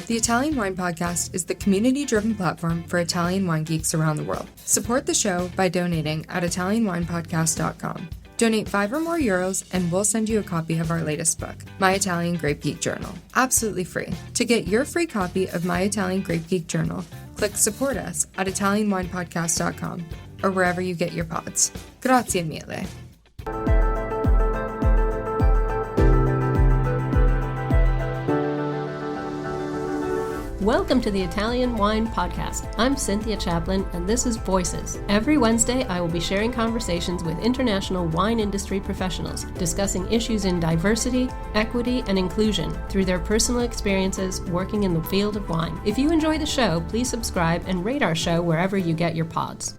The Italian Wine Podcast is the community-driven platform for Italian wine geeks around the world. Support the show by donating at ItalianWinepodcast.com. Donate €5 or more and we'll send you a copy of our latest book, My Italian Grape Geek Journal, absolutely free. To get your free copy of My Italian Grape Geek Journal, click Support Us at ItalianWinepodcast.com or wherever you get your pods. Grazie mille. Welcome to the Italian Wine Podcast. I'm Cynthia Chaplin, and this is Voices. Every Wednesday, I will be sharing conversations with international wine industry professionals, discussing issues in diversity, equity, and inclusion through their personal experiences working in the field of wine. If you enjoy the show, please subscribe and rate our show wherever you get your pods.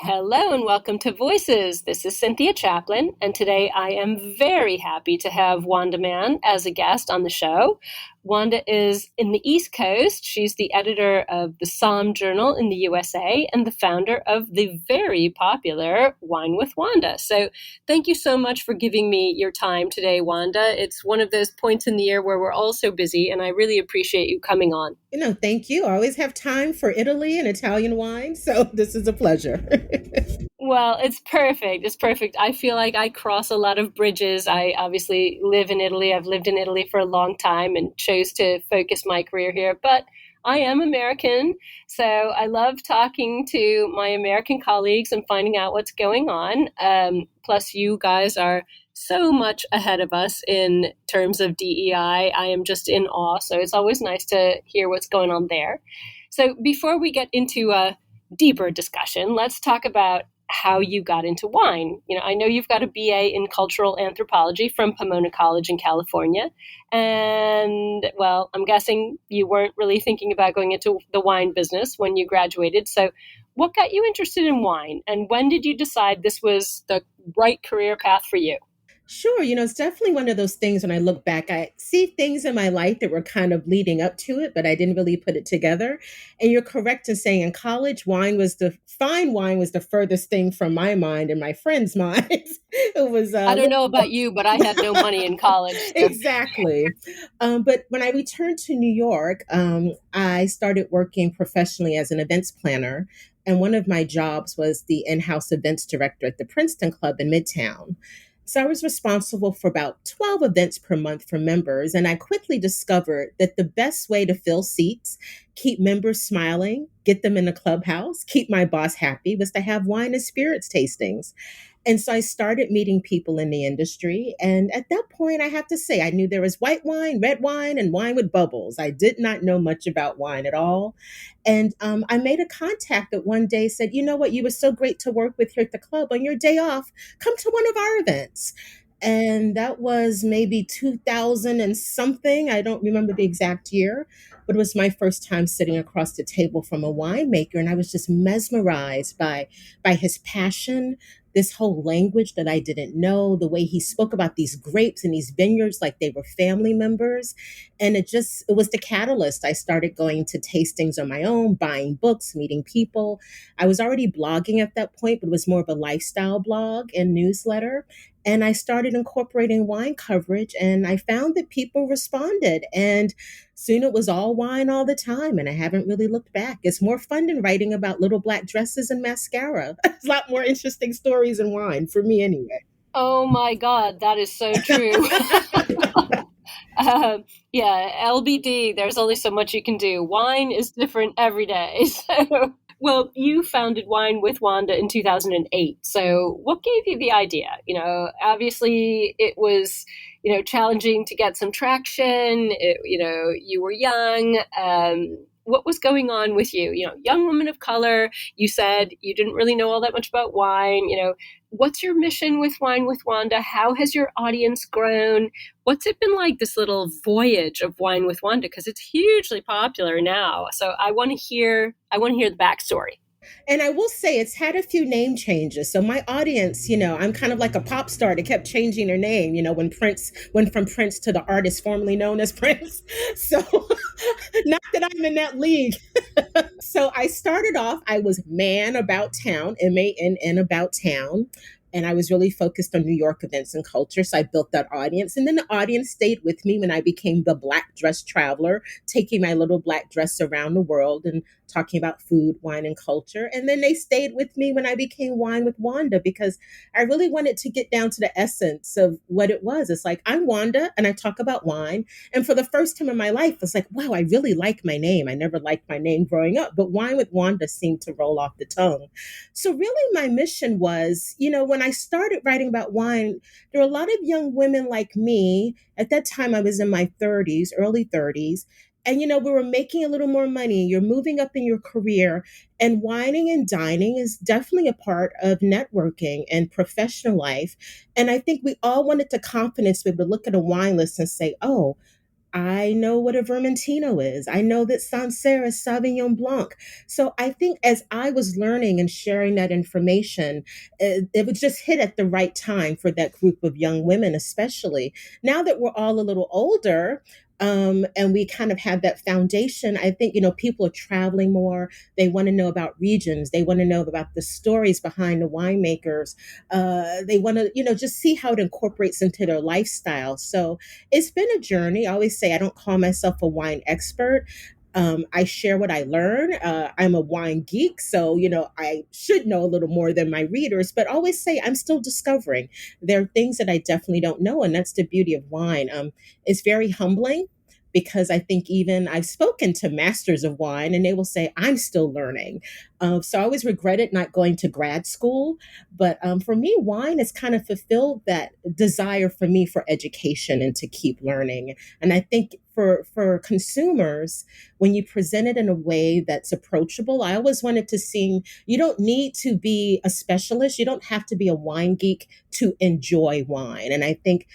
Hello and welcome to Voices. This is Cynthia Chaplin, and today I am very happy to have Wanda Mann as a guest on the show. Wanda is in the East Coast. She's the editor of the SOMM journal in the USA and the founder of the very popular Wine with Wanda. So thank you so much for giving me your time today, Wanda. It's one of those points in the year where we're all so busy, and I really appreciate you coming on. Thank you. I always have time for Italy and Italian wine, so this is a pleasure. Well, it's perfect. It's perfect. I feel like I cross a lot of bridges. I obviously live in Italy. I've lived in Italy for a long time and chose to focus my career here, but I am American. So I love talking to my American colleagues and finding out what's going on. Plus, you guys are so much ahead of us in terms of DEI. I am just in awe. So it's always nice to hear what's going on there. So before we get into a deeper discussion, let's talk about how you got into wine. I know you've got a BA in cultural anthropology from Pomona College in California. And, well, I'm guessing you weren't really thinking about going into the wine business when you graduated. So what got you interested in wine? And when did you decide this was the right career path for you? Sure. It's definitely one of those things when I look back, I see things in my life that were kind of leading up to it, but I didn't really put it together. And you're correct in saying in college, fine wine was the furthest thing from my mind and my friends' minds. It was. I don't know about you, but I had no money in college. So. Exactly. But when I returned to New York, I started working professionally as an events planner. And one of my jobs was the in-house events director at the Princeton Club in Midtown. So I was responsible for about 12 events per month for members, and I quickly discovered that the best way to fill seats, keep members smiling, get them in the clubhouse, keep my boss happy, was to have wine and spirits tastings. And so I started meeting people in the industry. And at that point, I have to say, I knew there was white wine, red wine, and wine with bubbles. I did not know much about wine at all. And I made a contact that one day said, you know what, you were so great to work with here at the club. On your day off, come to one of our events. And that was maybe 2000 and something. I don't remember the exact year, but it was my first time sitting across the table from a winemaker. And I was just mesmerized by his passion, this whole language that I didn't know, the way he spoke about these grapes and these vineyards like they were family members. And it was the catalyst. I started going to tastings on my own, buying books, meeting people. I was already blogging at that point, but it was more of a lifestyle blog and newsletter. And I started incorporating wine coverage, and I found that people responded. And soon it was all wine all the time, and I haven't really looked back. It's more fun than writing about little black dresses and mascara. It's a lot more interesting stories in wine, for me anyway. Oh my God, that is so true. Yeah, LBD, there's only so much you can do. Wine is different every day. So. Well, you founded Wine with Wanda in 2008. So what gave you the idea? Obviously it was, challenging to get some traction. You were young. What was going on with you? Young woman of color, you said you didn't really know all that much about wine. What's your mission with Wine with Wanda? How has your audience grown? What's it been like, this little voyage of Wine with Wanda? Because it's hugely popular now. So I want to hear the backstory. And I will say it's had a few name changes. So my audience, I'm kind of like a pop star that kept changing their name, when Prince went from Prince to the artist formerly known as Prince. So not that I'm in that league. So I started off, I was Man About Town, MANN About Town. and I was really focused on New York events and culture. So I built that audience. And then the audience stayed with me when I became the Black dress traveler, taking my little Black dress around the world and talking about food, wine, and culture. And then they stayed with me when I became Wine with Wanda, because I really wanted to get down to the essence of what it was. It's like, I'm Wanda and I talk about wine. And for the first time in my life, it's like, wow, I really like my name. I never liked my name growing up, but Wine with Wanda seemed to roll off the tongue. So really my mission was, when I started writing about wine, there were a lot of young women like me. At that time, I was in my 30s, early 30s. And, we were making a little more money. You're moving up in your career. And whining and dining is definitely a part of networking and professional life. And I think we all wanted the confidence to be able to look at a wine list and say, oh, I know what a Vermentino is. I know that Sancerre is Sauvignon Blanc. So I think as I was learning and sharing that information, it was just hit at the right time for that group of young women, especially. Now that we're all a little older, and we kind of have that foundation, I think, people are traveling more. They want to know about regions. They want to know about the stories behind the winemakers. They want to, just see how it incorporates into their lifestyle. So it's been a journey. I always say I don't call myself a wine expert. I share what I learn. I'm a wine geek, so I should know a little more than my readers. But I always say I'm still discovering. There are things that I definitely don't know, and that's the beauty of wine. It's very humbling, because I think even I've spoken to masters of wine, and they will say I'm still learning. So I always regretted not going to grad school. But for me, wine has kind of fulfilled that desire for me for education and to keep learning. And I think for consumers, when you present it in a way that's approachable, I always wanted to see you don't need to be a specialist. You don't have to be a wine geek to enjoy wine. And I think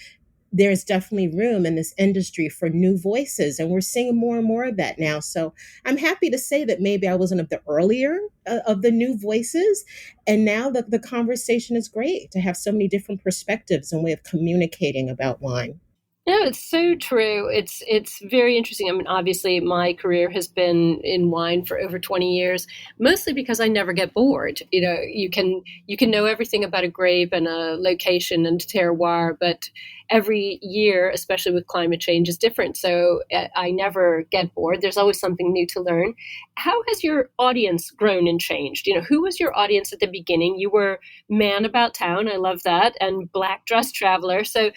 there's definitely room in this industry for new voices, and we're seeing more and more of that now. So I'm happy to say that maybe I wasn't of the earlier of the new voices, and now the conversation is great to have so many different perspectives and way of communicating about wine. No, it's so true. It's very interesting. I mean, obviously, my career has been in wine for over 20 years, mostly because I never get bored. You can know everything about a grape and a location and terroir, but every year, especially with climate change, is different. So I never get bored. There's always something new to learn. How has your audience grown and changed? Who was your audience at the beginning? You were man about town. I love that, and black dress traveler. So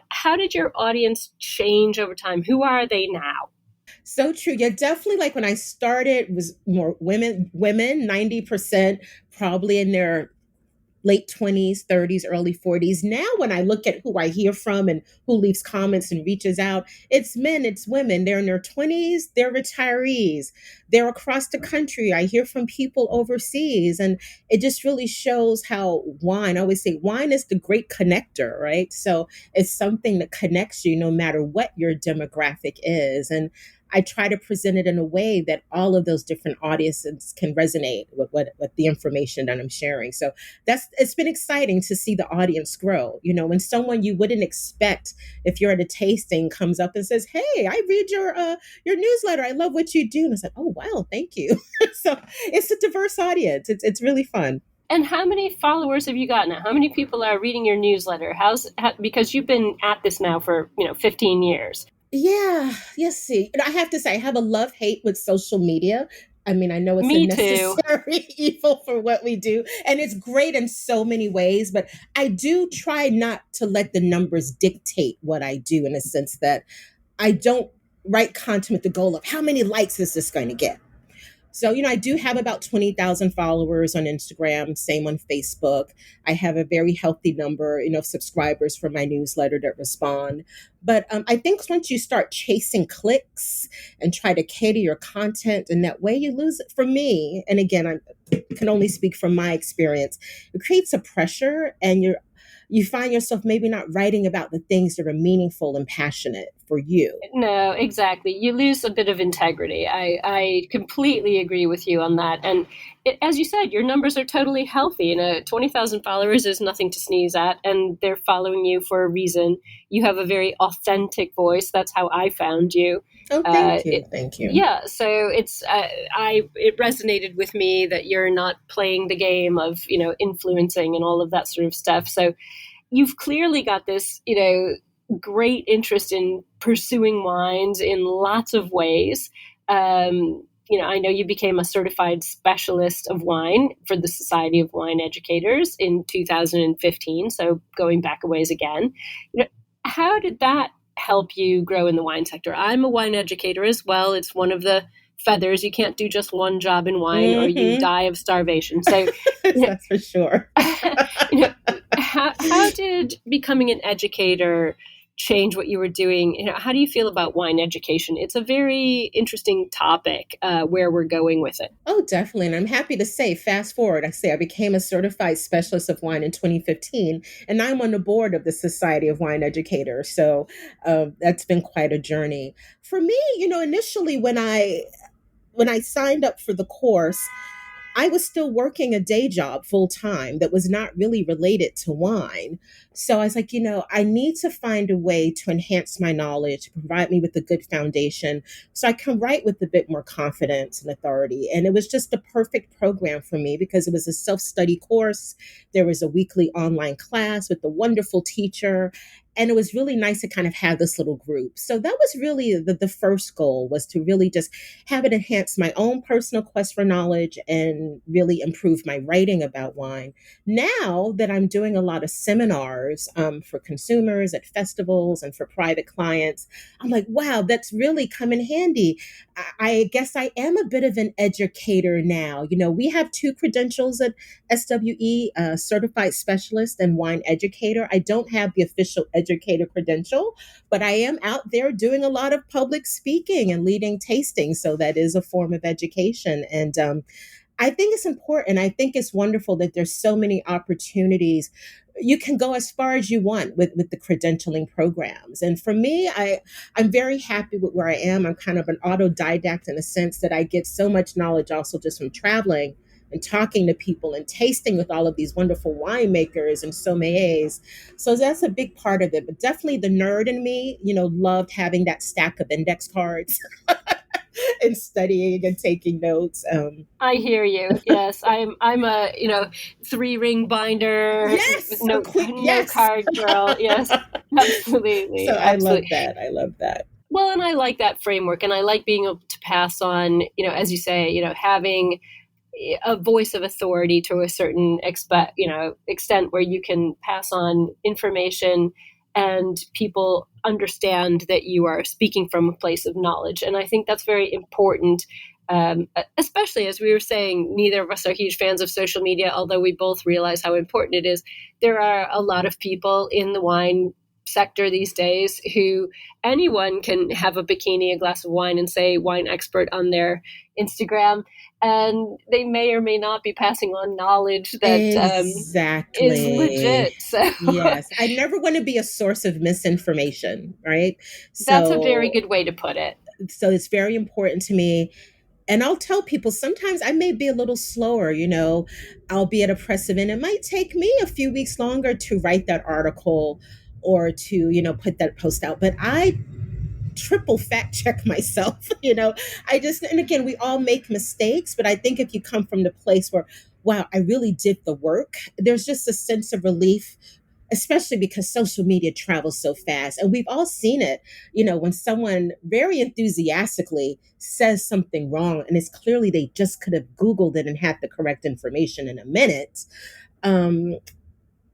how did your audience change over time? Who are they now? So true. Yeah, definitely. Like when I started, it was more women, 90% probably in their late 20s, 30s, early 40s. Now, when I look at who I hear from and who leaves comments and reaches out, it's men, it's women. They're in their 20s, they're retirees, they're across the country. I hear from people overseas. And it just really shows how wine, I always say, wine is the great connector, right? So it's something that connects you no matter what your demographic is. And I try to present it in a way that all of those different audiences can resonate with the information that I'm sharing. So it's been exciting to see the audience grow. When someone you wouldn't expect, if you're at a tasting, comes up and says, "Hey, I read your newsletter. I love what you do." And it's like, "Oh wow, thank you." So it's a diverse audience. It's really fun. And how many followers have you got now? How many people are reading your newsletter? Because you've been at this now for 15 years. Yeah, yes. See, I have to say, I have a love hate with social media. I mean, I know it's a Me too. necessary evil for what we do, and it's great in so many ways, but I do try not to let the numbers dictate what I do, in a sense that I don't write content with the goal of how many likes is this going to get. So, I do have about 20,000 followers on Instagram, same on Facebook. I have a very healthy number, of subscribers for my newsletter that respond. But I think once you start chasing clicks and try to cater your content in that way, you lose it. For me, and again, I can only speak from my experience, it creates a pressure, and you find yourself maybe not writing about the things that are meaningful and passionate for you. No, exactly. You lose a bit of integrity. I completely agree with you on that. And as you said, your numbers are totally healthy. 20,000 followers is nothing to sneeze at, and they're following you for a reason. You have a very authentic voice. That's how I found you. Oh, thank you. Thank you. Yeah, so it resonated with me that you're not playing the game of, influencing and all of that sort of stuff. So you've clearly got this, great interest in pursuing wines in lots of ways. I know you became a certified specialist of wine for the Society of Wine Educators in 2015, so going back a ways again. How did that help you grow in the wine sector? I'm a wine educator as well. It's one of the feathers. You can't do just one job in wine or you die of starvation. So that's for sure. How did becoming an educator change what you were doing? How do you feel about wine education? It's a very interesting topic where we're going with it. Oh, definitely. And I'm happy to say, fast forward, I became a certified specialist of wine in 2015, and I'm on the board of the Society of Wine Educators. So that's been quite a journey. For me, initially when I signed up for the course, I was still working a day job full time that was not really related to wine. So I was like, I need to find a way to enhance my knowledge, to provide me with a good foundation so I can write with a bit more confidence and authority. And it was just the perfect program for me because it was a self-study course. There was a weekly online class with a wonderful teacher. And it was really nice to kind of have this little group. So that was really the first goal, was to really just have it enhance my own personal quest for knowledge and really improve my writing about wine. Now that I'm doing a lot of seminars for consumers at festivals and for private clients, I'm like, wow, that's really come in handy. I guess I am a bit of an educator now. We have 2 credentials at SWE, certified specialist and wine educator. I don't have the official educator credential, but I am out there doing a lot of public speaking and leading tastings. So that is a form of education. And I think it's important. I think it's wonderful that there's so many opportunities. You can go as far as you want with the credentialing programs. And for me, I'm very happy with where I am. I'm kind of an autodidact in the sense that I get so much knowledge also just from traveling and talking to people and tasting with all of these wonderful winemakers and sommeliers. So that's a big part of it. But definitely the nerd in me, loved having that stack of index cards and studying and taking notes. I hear you. Yes, I'm a 3-ring binder. Yes, no card girl. Yes, absolutely. So absolutely. I love that. Well, and I like that framework, and I like being able to pass on, as you say, having a voice of authority to a certain extent where you can pass on information and people understand that you are speaking from a place of knowledge. And I think that's very important, especially as we were saying, neither of us are huge fans of social media, although we both realize how important it is. There are a lot of people in the wine sector these days who anyone can have a bikini, a glass of wine, and say wine expert on their Instagram. And they may or may not be passing on knowledge that exactly. is legit. So yes, I never want to be a source of misinformation, right? That's a very good way to put it. So it's very important to me. And I'll tell people sometimes I may be a little slower, I'll be at a press event. It might take me a few weeks longer to write that article or to, put that post out. But I triple fact check myself, and again, we all make mistakes, but I think if you come from the place where, wow, I really did the work, there's just a sense of relief, especially because social media travels so fast. And we've all seen it, when someone very enthusiastically says something wrong, and it's clearly they just could have Googled it and had the correct information in a minute.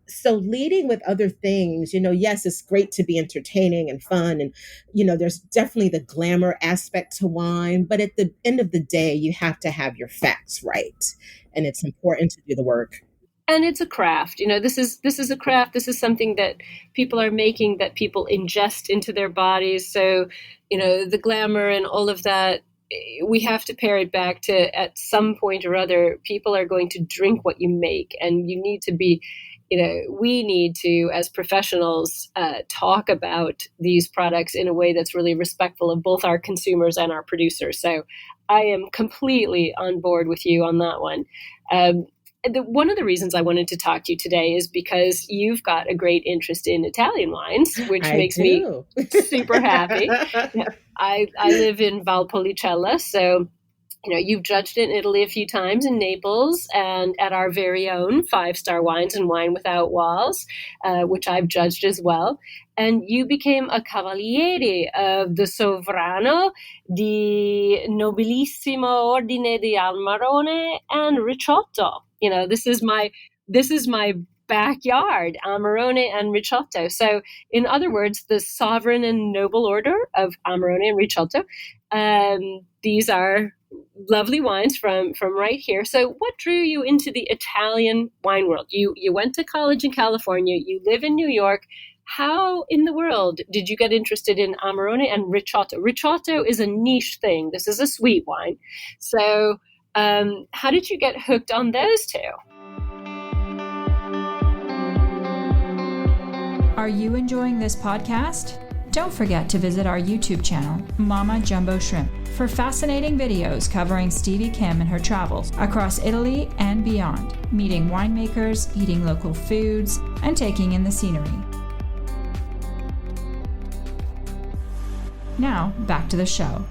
So leading with other things, yes, it's great to be entertaining and fun. And, there's definitely the glamour aspect to wine. But at the end of the day, you have to have your facts right. And it's important to do the work. And it's a craft. This is a craft. This is something that people are making, that people ingest into their bodies. So, the glamour and all of that, we have to pare it back to, at some point or other, people are going to drink what you make, and you need to be we need to, as professionals, talk about these products in a way that's really respectful of both our consumers and our producers. So I am completely on board with you on that one. One of the reasons I wanted to talk to you today is because you've got a great interest in Italian wines, which I makes me do. super happy. I live in Valpolicella, so you've judged in Italy a few times in Naples and at our very own 5-star wines and Wine Without Walls, which I've judged as well. And you became a Cavaliere of the Sovrano di Nobilissimo Ordine di Amarone and Ricciotto. This is my backyard, Amarone and Ricciotto. So, in other words, the sovereign and noble order of Amarone and Ricciotto. These are lovely wines from right here. So what drew you into the Italian wine world? You went to college in California, you live in New York. How in the world did you get interested in Amarone and Ricciotto? Ricciotto is a niche thing. This is a sweet wine. So how did you get hooked on those two? Are you enjoying this podcast? Don't forget to visit our YouTube channel, Mama Jumbo Shrimp, for fascinating videos covering Stevie Kim and her travels across Italy and beyond, meeting winemakers, eating local foods, and taking in the scenery. Now, back to the show.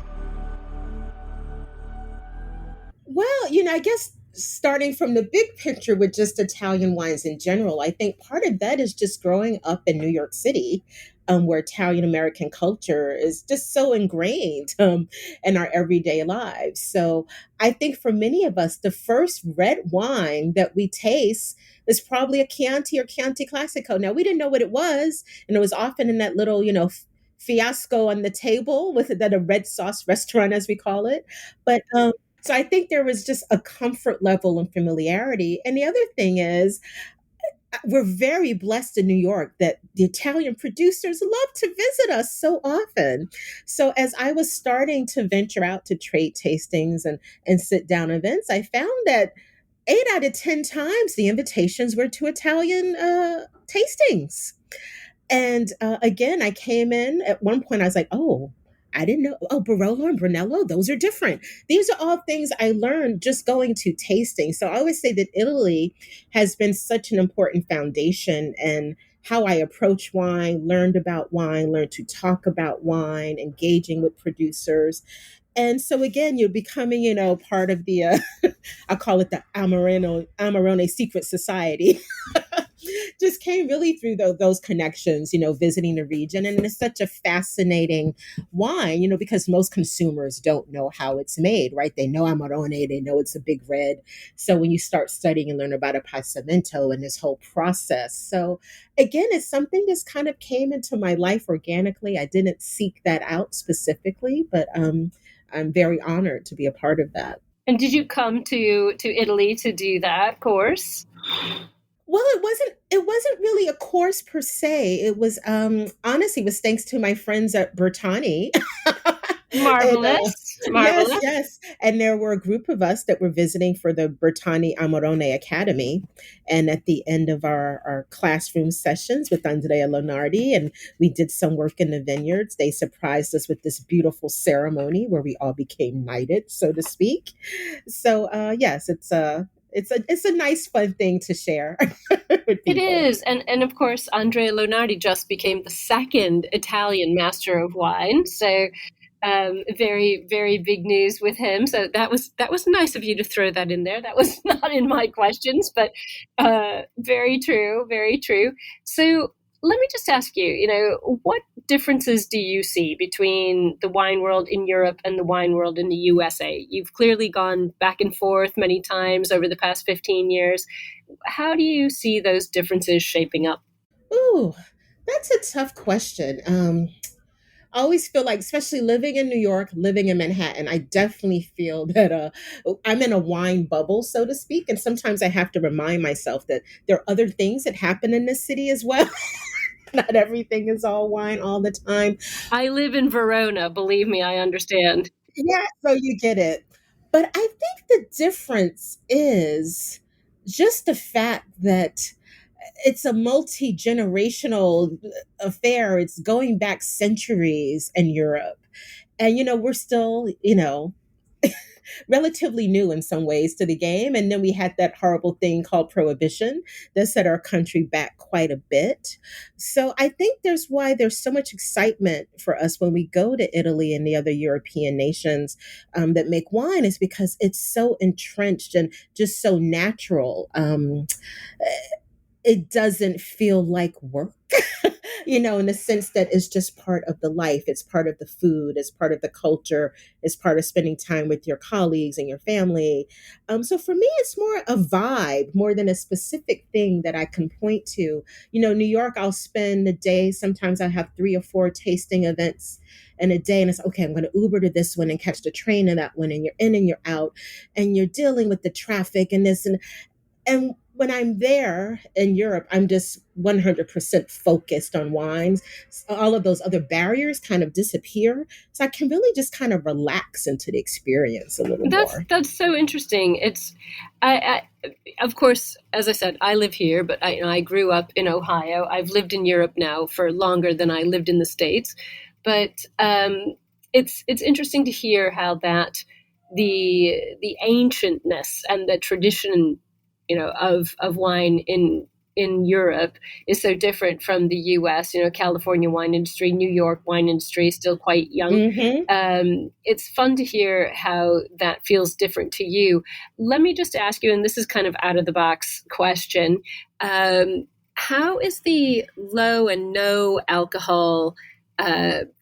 Well, I guess starting from the big picture with just Italian wines in general, I think part of that is just growing up in New York City, where Italian American culture is just so ingrained in our everyday lives. So I think for many of us, the first red wine that we taste is probably a Chianti or Chianti Classico. Now, we didn't know what it was, and it was often in that little, fiasco on the table with that a red sauce restaurant, as we call it. But so I think there was just a comfort level and familiarity. And the other thing is, we're very blessed in New York that the Italian producers love to visit us so often. So as I was starting to venture out to trade tastings and sit down events, I found that 8 out of 10 times the invitations were to Italian tastings. And again, I came in at one point, I was like, oh, I didn't know. Oh, Barolo and Brunello, those are different. These are all things I learned just going to tasting. So I always say that Italy has been such an important foundation in how I approach wine, learned about wine, learned to talk about wine, engaging with producers. And so again, you're becoming, part of the, I call it the Amarone secret society. Just came really through those connections, visiting the region. And it's such a fascinating wine, because most consumers don't know how it's made, right? They know Amarone, they know it's a big red. So when you start studying and learn about a passamento and this whole process. So again, it's something that's kind of came into my life organically. I didn't seek that out specifically, but I'm very honored to be a part of that. And did you come to Italy to do that course? Well, it wasn't really a course per se. It was honestly, it was thanks to my friends at Bertani. Marvelous. Marvelous. Yes. And there were a group of us that were visiting for the Bertani Amarone Academy. And at the end of our classroom sessions with Andrea Lonardi, and we did some work in the vineyards, they surprised us with this beautiful ceremony where we all became knighted, so to speak. So yes, it's a nice, fun thing to share. It is. And of course, Andrea Lonardi just became the second Italian master of wine. So very, very big news with him. So that was nice of you to throw that in there. That was not in my questions, but very true, very true. So let me just ask you, what differences do you see between the wine world in Europe and the wine world in the USA? You've clearly gone back and forth many times over the past 15 years. How do you see those differences shaping up? Ooh, that's a tough question. I always feel like, especially living in New York, living in Manhattan, I definitely feel that I'm in a wine bubble, so to speak. And sometimes I have to remind myself that there are other things that happen in this city as well. Not everything is all wine all the time. I live in Verona. Believe me, I understand. Yeah, so you get it. But I think the difference is just the fact that it's a multi-generational affair. It's going back centuries in Europe. And, we're still, relatively new in some ways to the game. And then we had that horrible thing called prohibition that set our country back quite a bit. So I think there's why there's so much excitement for us when we go to Italy and the other European nations that make wine, is because it's so entrenched and just so natural. It doesn't feel like work, in the sense that it's just part of the life. It's part of the food, it's part of the culture, it's part of spending time with your colleagues and your family. So for me, it's more a vibe more than a specific thing that I can point to. New York, I'll spend a day. Sometimes I have 3 or 4 tasting events in a day, and it's okay, I'm going to Uber to this one and catch the train to that one, and you're in and you're out, and you're dealing with the traffic and this and when I'm there in Europe, I'm just 100% focused on wines. So all of those other barriers kind of disappear. So I can really just kind of relax into the experience a little more. That's so interesting. I of course, as I said, I live here, but I grew up in Ohio. I've lived in Europe now for longer than I lived in the States. But it's interesting to hear how that the ancientness and the tradition of wine in Europe is so different from the US. California wine industry, New York wine industry is still quite young. Mm-hmm. It's fun to hear how that feels different to you. Let me just ask you, and this is kind of out of the box question, how is the low and no alcohol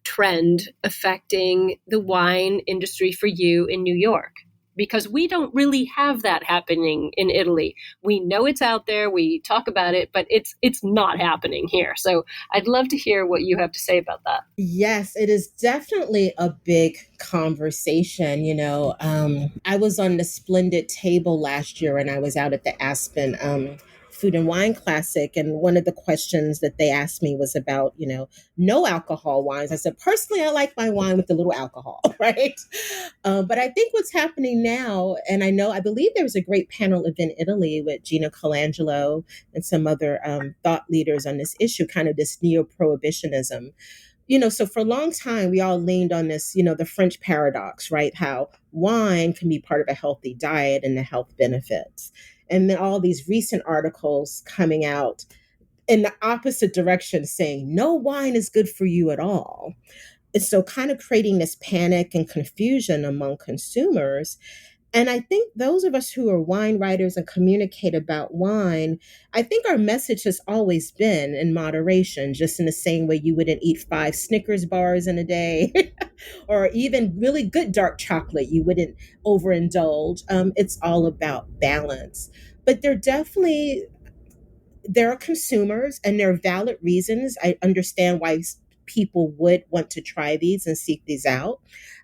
trend affecting the wine industry for you in New York? Because we don't really have that happening in Italy. We know it's out there, we talk about it, but it's not happening here. So I'd love to hear what you have to say about that. Yes, it is definitely a big conversation. I was on the Splendid table last year, and I was out at the Aspen Food and Wine Classic. And one of the questions that they asked me was about, no alcohol wines. I said, personally, I like my wine with a little alcohol, right? But I think what's happening now, and I believe there was a great panel event in Italy with Gina Colangelo and some other thought leaders on this issue, kind of this neo-prohibitionism. So for a long time, we all leaned on this, the French paradox, right? How wine can be part of a healthy diet and the health benefits. And then all these recent articles coming out in the opposite direction saying no wine is good for you at all. And so kind of creating this panic and confusion among consumers. And I think those of us who are wine writers and communicate about wine, I think our message has always been in moderation, just in the same way you wouldn't eat 5 Snickers bars in a day, or even really good dark chocolate, you wouldn't overindulge. It's all about balance. But there are consumers, and there are valid reasons. I understand why people would want to try these and seek these out.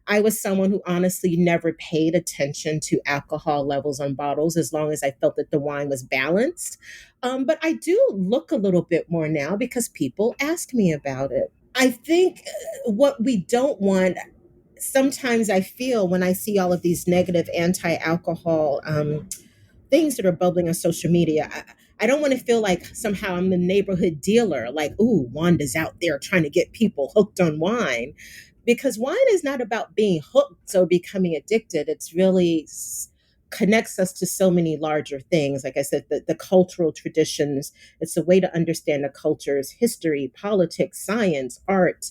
I was someone who honestly never paid attention to alcohol levels on bottles as long as I felt that the wine was balanced. But I do look a little bit more now because people ask me about it. I think what we don't want, sometimes I feel when I see all of these negative anti-alcohol things that are bubbling on social media, I don't want to feel like somehow I'm the neighborhood dealer, like, ooh, Wanda's out there trying to get people hooked on wine. Because wine is not about being hooked or becoming addicted. It's really connects us to so many larger things. Like I said, the cultural traditions, it's a way to understand the culture's history, politics, science, art.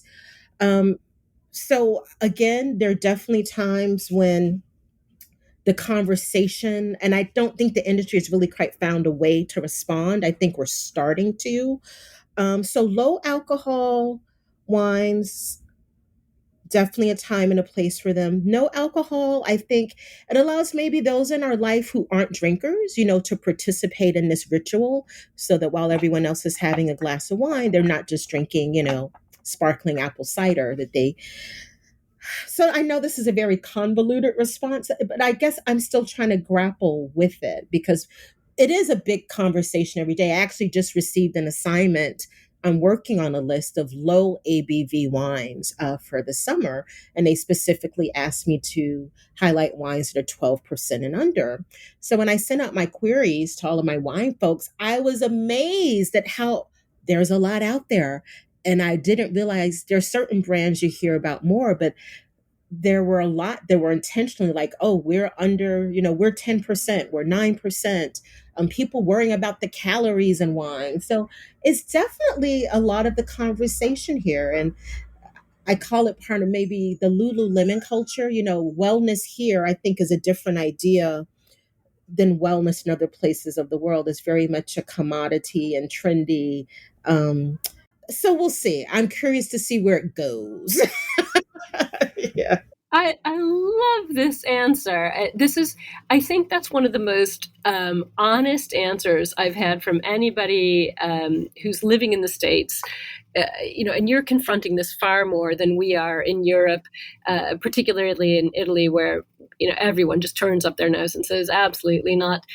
So again, there are definitely times when the conversation, and I don't think the industry has really quite found a way to respond. I think we're starting to. So low alcohol wines, definitely a time and a place for them. No alcohol, I think it allows maybe those in our life who aren't drinkers, to participate in this ritual, so that while everyone else is having a glass of wine, they're not just drinking, sparkling apple cider that they. So I know this is a very convoluted response, but I guess I'm still trying to grapple with it because it is a big conversation every day. I actually just received an assignment I'm working on a list of low ABV wines for the summer. And they specifically asked me to highlight wines that are 12% and under. So when I sent out my queries to all of my wine folks, I was amazed at how there's a lot out there. And I didn't realize there's certain brands you hear about more, but there were a lot that were intentionally like, oh, we're under, we're 10%, we're 9%. People worrying about the calories in wine. So it's definitely a lot of the conversation here. And I call it part of maybe the Lululemon culture. Wellness here, I think, is a different idea than wellness in other places of the world. It's very much a commodity and trendy. So we'll see. I'm curious to see where it goes. Yeah. I love this answer. I think that's one of the most honest answers I've had from anybody who's living in the States. And you're confronting this far more than we are in Europe, particularly in Italy, where everyone just turns up their nose and says, absolutely not.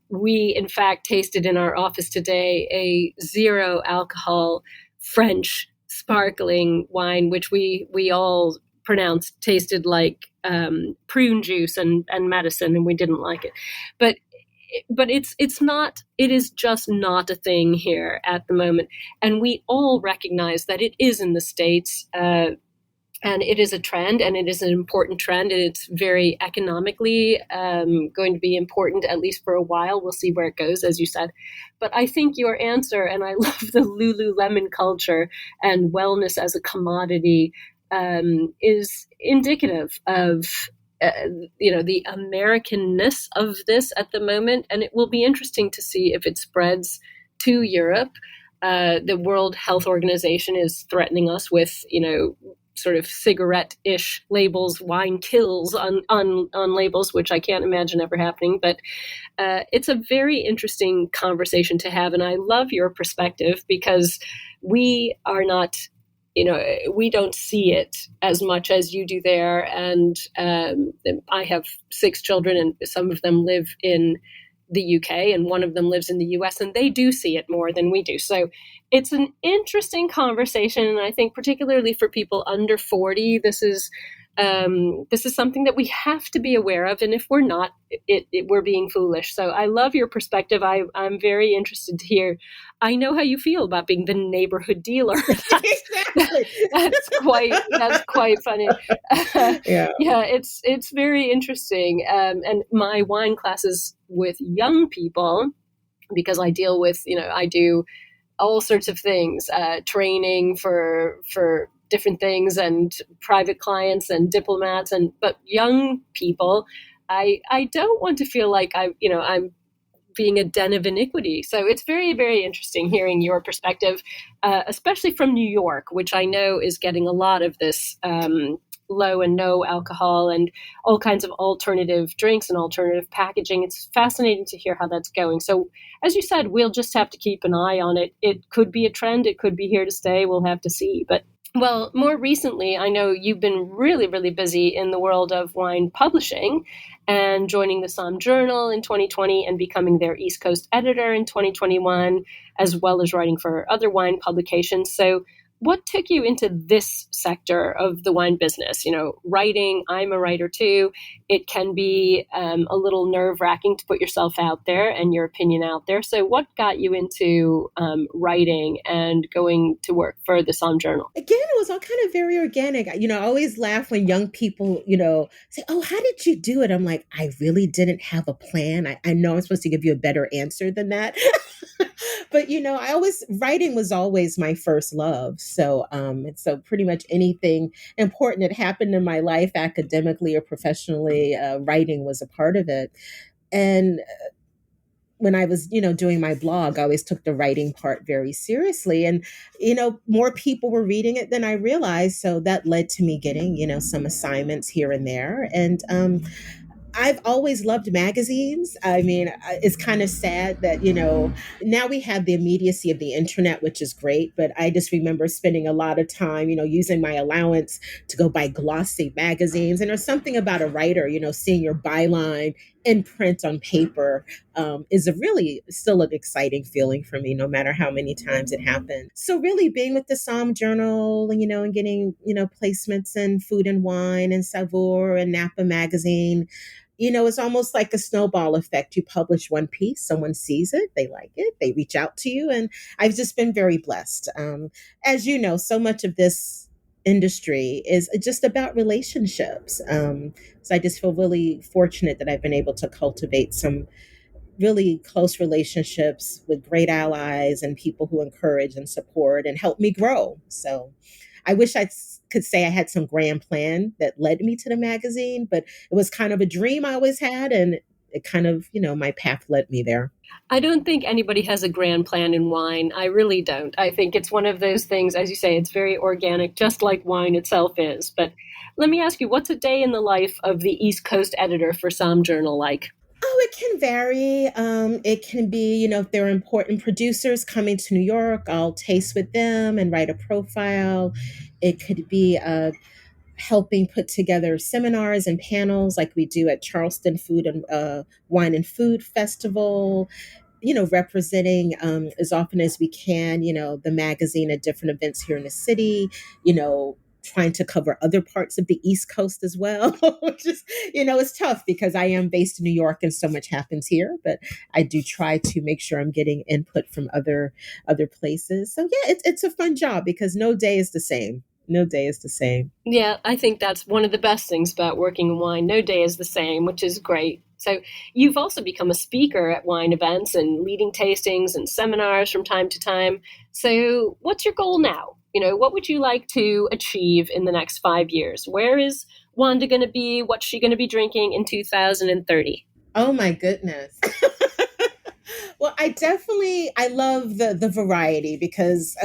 We, in fact, tasted in our office today a 0 alcohol French sparkling wine, which we all pronounced tasted like prune juice and medicine, and we didn't like it. But it is just not a thing here at the moment. And we all recognize that it is in the States, and it is a trend, and it is an important trend, and it's very economically going to be important, at least for a while. We'll see where it goes, as you said. But I think your answer, and I love the Lululemon culture and wellness as a commodity, is indicative of the Americanness of this at the moment, and it will be interesting to see if it spreads to Europe. The World Health Organization is threatening us with, sort of cigarette-ish labels, wine kills on labels, which I can't imagine ever happening. But it's a very interesting conversation to have, and I love your perspective because we are not. We don't see it as much as you do there. And I have 6 children, and some of them live in the UK, and one of them lives in the US, and they do see it more than we do. So it's an interesting conversation. And I think particularly for people under 40, this is something that we have to be aware of. And if we're not, we're being foolish. So I love your perspective. I'm very interested to hear. I know how you feel about being the neighborhood dealer. That's quite funny. Yeah, it's very interesting. And my wine classes with young people, because I deal with, I do all sorts of things, training for different things, and private clients and diplomats, but young people, I don't want to feel like I'm being a den of iniquity. So it's very, very interesting hearing your perspective, especially from New York, which I know is getting a lot of this low and no alcohol and all kinds of alternative drinks and alternative packaging. It's fascinating to hear how that's going. So as you said, we'll just have to keep an eye on it. It could be a trend. It could be here to stay. We'll have to see. But well, more recently, I know you've been really, really busy in the world of wine publishing and joining the SOMM Journal in 2020 and becoming their East Coast editor in 2021, as well as writing for other wine publications. So what took you into this sector of the wine business? Writing, I'm a writer too. It can be a little nerve-wracking to put yourself out there and your opinion out there. So what got you into writing and going to work for the SOMM Journal? Again, it was all kind of very organic. I always laugh when young people, say, oh, how did you do it? I'm like, I really didn't have a plan. I know I'm supposed to give you a better answer than that. But, writing was always my first love. So pretty much anything important that happened in my life, academically or professionally, writing was a part of it. And when I was, doing my blog, I always took the writing part very seriously. And, more people were reading it than I realized. So that led to me getting, some assignments here and there. And I've always loved magazines. I mean, it's kind of sad that, now we have the immediacy of the internet, which is great. But I just remember spending a lot of time, using my allowance to go buy glossy magazines. And there's something about a writer, seeing your byline in print on paper is a really still an exciting feeling for me, no matter how many times it happens. So really being with the SOMM Journal, and getting, placements in Food and Wine and Savour and Napa Magazine, it's almost like a snowball effect. You publish one piece, someone sees it, they like it, they reach out to you. And I've just been very blessed. As you know, so much of this industry is just about relationships. So I just feel really fortunate that I've been able to cultivate some really close relationships with great allies and people who encourage and support and help me grow. So I wish I could say I had some grand plan that led me to the magazine, but it was kind of a dream I always had. And it kind of, my path led me there. I don't think anybody has a grand plan in wine. I really don't. I think it's one of those things, as you say, it's very organic, just like wine itself is. But let me ask you, what's a day in the life of the East Coast editor for SOMM Journal like? Oh, it can vary. It can be, if there are important producers coming to New York, I'll taste with them and write a profile. It could be helping put together seminars and panels like we do at Charleston Food and Wine and Food Festival, representing as often as we can, the magazine at different events here in the city, trying to cover other parts of the East Coast as well, which is, it's tough because I am based in New York and so much happens here, but I do try to make sure I'm getting input from other places. So yeah, it's a fun job because no day is the same. No day is the same. Yeah, I think that's one of the best things about working in wine. No day is the same, which is great. So you've also become a speaker at wine events and leading tastings and seminars from time to time. So what's your goal now? What would you like to achieve in the next 5 years? Where is Wanda going to be? What's she going to be drinking in 2030? Oh my goodness. Well, I love the variety because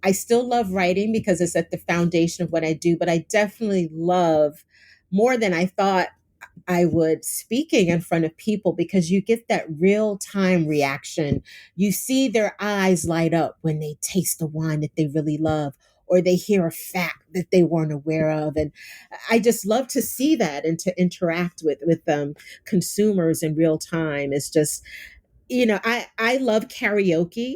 I still love writing because it's at the foundation of what I do, but I definitely love more than I thought I would speaking in front of people because you get that real time reaction. You see their eyes light up when they taste the wine that they really love or they hear a fact that they weren't aware of. And I just love to see that and to interact with consumers in real time. It's just, I love karaoke.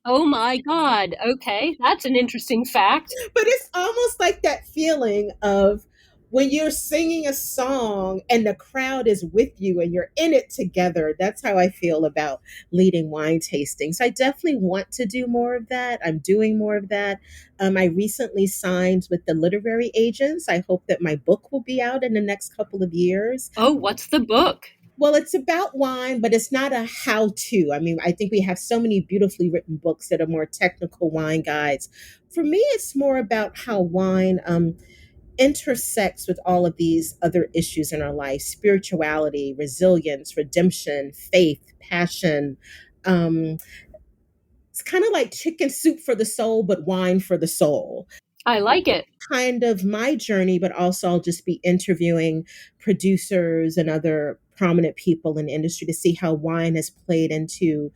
Oh my God. Okay. That's an interesting fact. But it's almost like that feeling of when you're singing a song and the crowd is with you and you're in it together. That's how I feel about leading wine tasting. So I definitely want to do more of that. I'm doing more of that. I recently signed with the literary agents. I hope that my book will be out in the next couple of years. Oh, what's the book? Well, it's about wine, but it's not a how-to. I mean, I think we have so many beautifully written books that are more technical wine guides. For me, it's more about how wine intersects with all of these other issues in our life: spirituality, resilience, redemption, faith, passion. It's kind of like chicken soup for the soul, but wine for the soul. I like it. Kind of my journey, but also I'll just be interviewing producers and other prominent people in the industry to see how wine has played into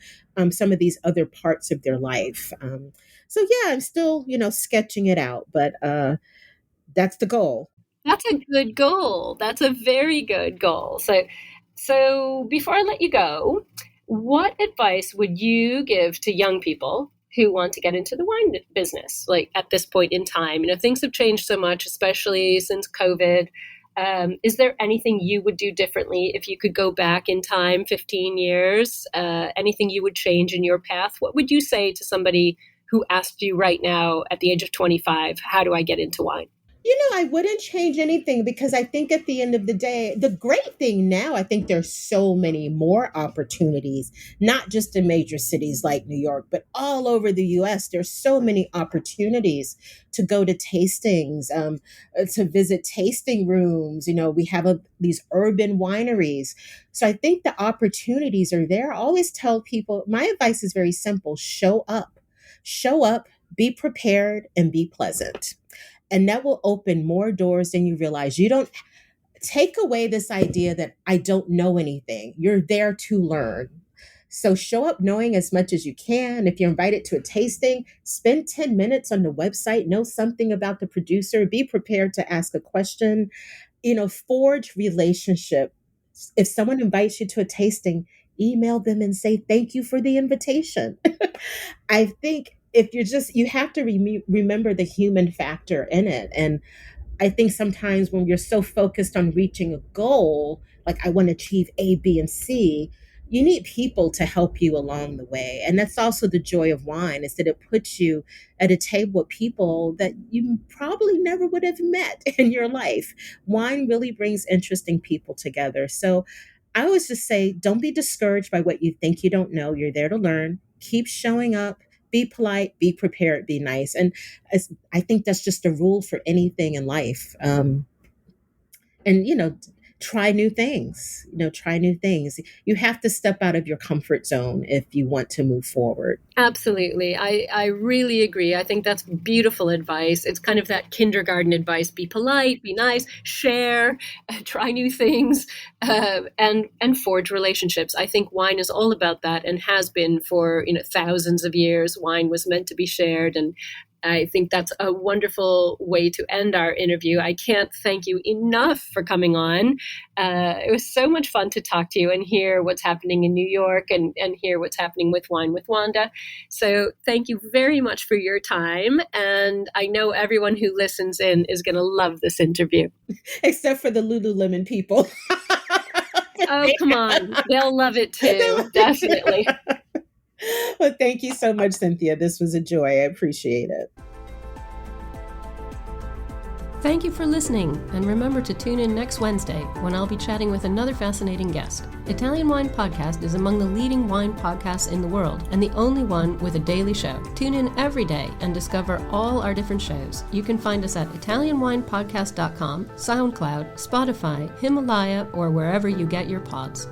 some of these other parts of their life. So yeah, I'm still, sketching it out, but that's the goal. That's a good goal. That's a very good goal. So before I let you go, what advice would you give to young people who want to get into the wine business, like at this point in time? Things have changed so much, especially since COVID. Is there anything you would do differently if you could go back in time 15 years? Anything you would change in your path? What would you say to somebody who asked you right now at the age of 25, how do I get into wine? I wouldn't change anything because I think at the end of the day, the great thing now, I think there's so many more opportunities, not just in major cities like New York, but all over the US. There's so many opportunities to go to tastings, to visit tasting rooms. We have these urban wineries. So I think the opportunities are there. I always tell people, my advice is very simple: show up, be prepared, and be pleasant. And that will open more doors than you realize. You don't take away this idea that I don't know anything. You're there to learn. So show up knowing as much as you can. If you're invited to a tasting, spend 10 minutes on the website, know something about the producer, be prepared to ask a question, forge relationship If someone invites you to a tasting, email them and say thank you for the invitation. I think if you have to remember the human factor in it. And I think sometimes when you're so focused on reaching a goal, like I want to achieve A, B, and C, you need people to help you along the way. And that's also the joy of wine, is that it puts you at a table with people that you probably never would have met in your life. Wine really brings interesting people together. So I always just say, don't be discouraged by what you think you don't know. You're there to learn. Keep showing up. Be polite, be prepared, be nice. And I think that's just a rule for anything in life. And, try new things, try new things. You have to step out of your comfort zone if you want to move forward. Absolutely. I really agree. I think that's beautiful advice. It's kind of that kindergarten advice. Be polite, be nice, share, try new things, and forge relationships. I think wine is all about that and has been for thousands of years. Wine was meant to be shared, and I think that's a wonderful way to end our interview. I can't thank you enough for coming on. It was so much fun to talk to you and hear what's happening in New York and hear what's happening with Wine with Wanda. So thank you very much for your time. And I know everyone who listens in is going to love this interview. Except for the Lululemon people. Oh, come on. They'll love it too. Definitely. Well, thank you so much, Cynthia. This was a joy. I appreciate it. Thank you for listening, and remember to tune in next Wednesday when I'll be chatting with another fascinating guest. Italian Wine Podcast is among the leading wine podcasts in the world and the only one with a daily show. Tune in every day and discover all our different shows. You can find us at ItalianWinePodcast.com, SoundCloud, Spotify, Himalaya, or wherever you get your pods.